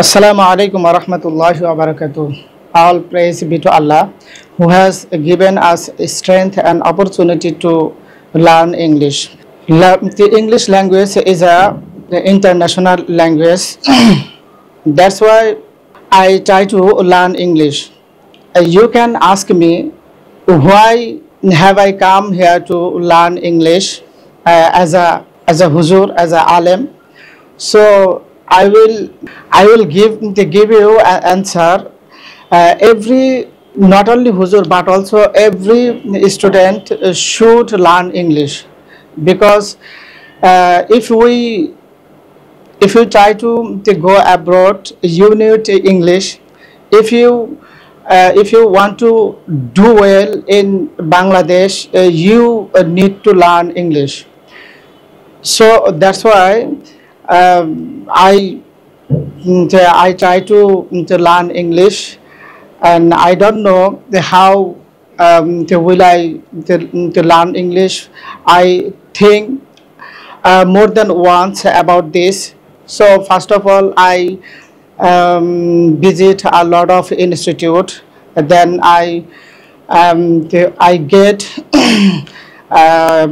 Assalamu alaikum wa rahmatullahi wa barakatuh. All praise be to Allah who has given us strength and opportunity to learn English. The English language is the international language. That's why I try to learn English. You can ask me why have I come here to learn English as a huzur, as a alim. So I will give you an answer. Every not only huzur but also every student should learn English, because if you try to go abroad, you need English. If you want to do well in Bangladesh, you need to learn English. So that's why I try to learn English, and I don't know how will I to learn English. I think more than once about this. So first of all, I visit a lot of institute. Then I get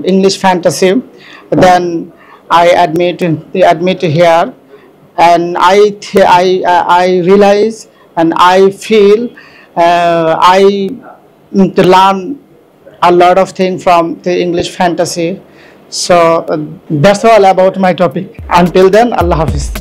English fantasy. Then I admit here, and I realize and I feel I to learn a lot of things from the English fantasy. So that's all about my topic. Until then, Allah Hafiz.